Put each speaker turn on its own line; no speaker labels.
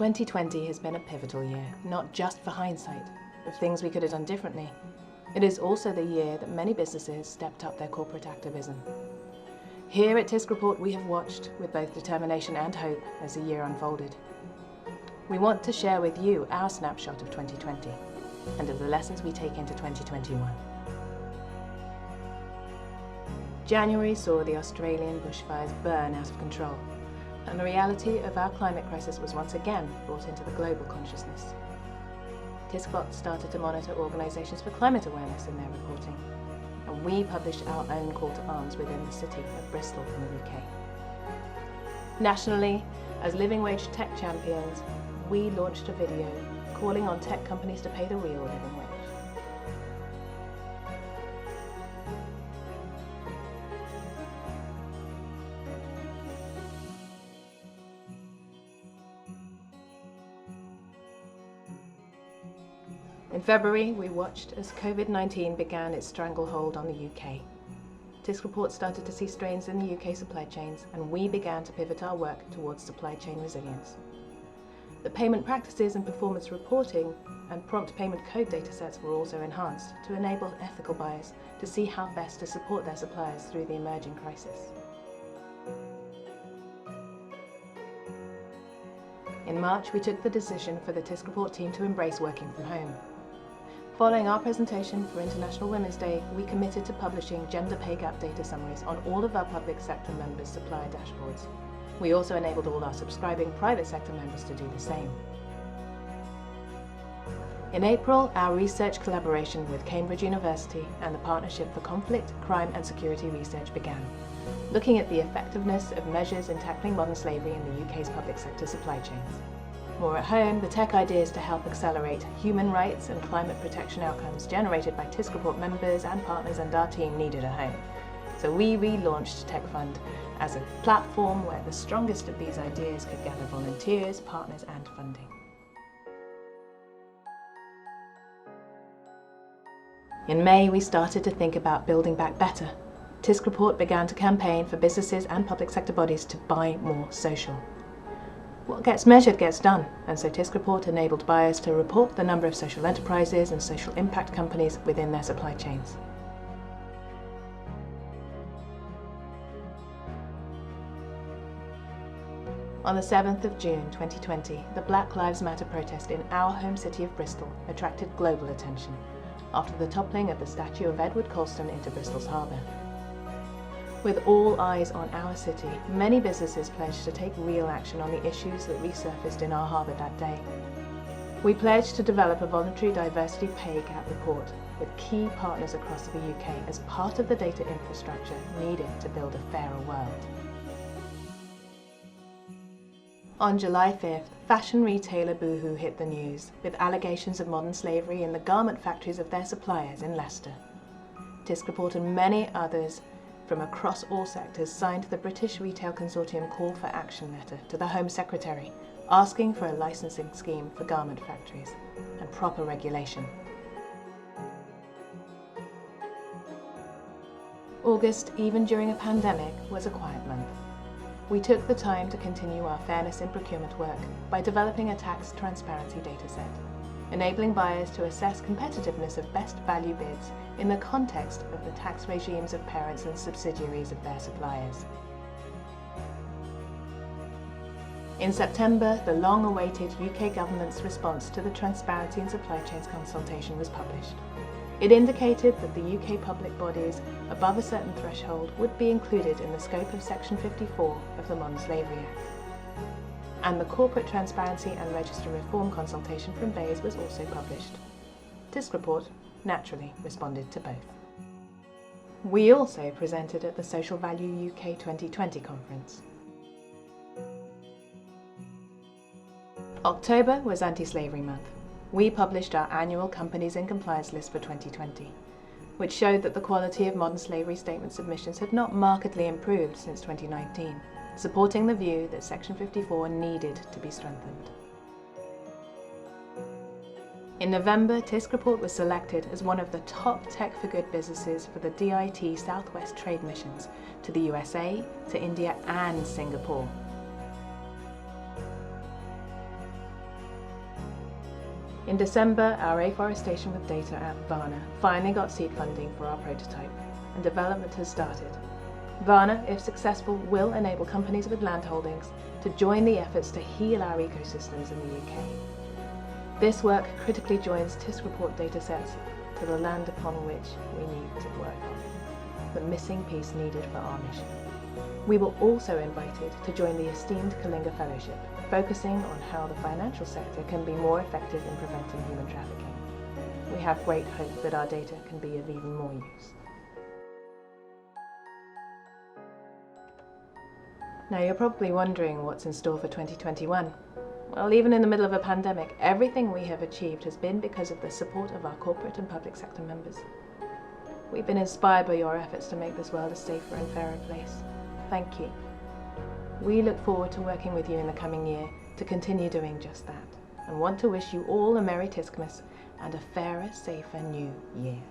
2020 has been a pivotal year, not just for hindsight, of things we could have done differently. It is also the year that many businesses stepped up their corporate activism. Here at TISCreport, we have watched with both determination and hope as the year unfolded. We want to share with you our snapshot of 2020 and of the lessons we take into 2021. January saw the Australian bushfires burn out of control, and the reality of our climate crisis was once again brought into the global consciousness. TISCbot started to monitor organisations for climate awareness in their reporting, and we published our own call to arms within the city of Bristol in the UK. Nationally, as living wage tech champions, we launched a video calling on tech companies to pay the real living wage. In February, we watched as COVID-19 began its stranglehold on the UK. TISCreport started to see strains in the UK supply chains, and we began to pivot our work towards supply chain resilience. The payment practices and performance reporting and prompt payment code datasets were also enhanced to enable ethical buyers to see how best to support their suppliers through the emerging crisis. In March, we took the decision for the TISCreport team to embrace working from home. Following our presentation for International Women's Day, we committed to publishing gender pay gap data summaries on all of our public sector members' supplier dashboards. We also enabled all our subscribing private sector members to do the same. In April, our research collaboration with Cambridge University and the Partnership for Conflict, Crime and Security Research began, looking at the effectiveness of measures in tackling modern slavery in the UK's public sector supply chains. More at home, the tech ideas to help accelerate human rights and climate protection outcomes generated by TISCreport members and partners and our team needed a home. So we relaunched Techfund as a platform where the strongest of these ideas could gather volunteers, partners and funding. In May, we started to think about building back better. TISCreport began to campaign for businesses and public sector bodies to buy more social. What gets measured gets done, and so TISCreport enabled buyers to report the number of social enterprises and social impact companies within their supply chains. On the 7th of June 2020, the Black Lives Matter protest in our home city of Bristol attracted global attention after the toppling of the statue of Edward Colston into Bristol's harbour. With all eyes on our city, many businesses pledged to take real action on the issues that resurfaced in our harbour that day. We pledged to develop a voluntary diversity pay gap report with key partners across the UK as part of the data infrastructure needed to build a fairer world. On July 5th, fashion retailer Boohoo hit the news with allegations of modern slavery in the garment factories of their suppliers in Leicester. TISCreport and many others from across all sectors signed the British Retail Consortium Call for Action letter to the Home Secretary, asking for a licensing scheme for garment factories and proper regulation. August, even during a pandemic, was a quiet month. We took the time to continue our fairness in procurement work by developing a tax transparency dataset, enabling buyers to assess competitiveness of best value bids in the context of the tax regimes of parents and subsidiaries of their suppliers. In September, the long-awaited UK government's response to the Transparency in Supply Chains consultation was published. It indicated that the UK public bodies above a certain threshold would be included in the scope of Section 54 of the Modern Slavery Act. And the Corporate Transparency and Register Reform consultation from BEIS was also published. TISCreport naturally responded to both. We also presented at the Social Value UK 2020 conference. October was Anti-Slavery Month. We published our annual Companies in Compliance list for 2020, which showed that the quality of modern slavery statement submissions had not markedly improved since 2019, supporting the view that Section 54 needed to be strengthened. In November, TISCreport was selected as one of the top tech for good businesses for the DIT Southwest trade missions to the USA, to India and Singapore. In December, our Afforestation with Data app, Varna, finally got seed funding for our prototype, and development has started. Varna, if successful, will enable companies with land holdings to join the efforts to heal our ecosystems in the UK. This work critically joins TISCreport datasets to the land upon which we need to work on, the missing piece needed for our mission. We were also invited to join the esteemed Kalinga Fellowship, focusing on how the financial sector can be more effective in preventing human trafficking. We have great hope that our data can be of even more use. Now you're probably wondering what's in store for 2021. Well, even in the middle of a pandemic, everything we have achieved has been because of the support of our corporate and public sector members. We've been inspired by your efforts to make this world a safer and fairer place. Thank you. We look forward to working with you in the coming year to continue doing just that, and want to wish you all a Merry TISCmas and a fairer, safer new year.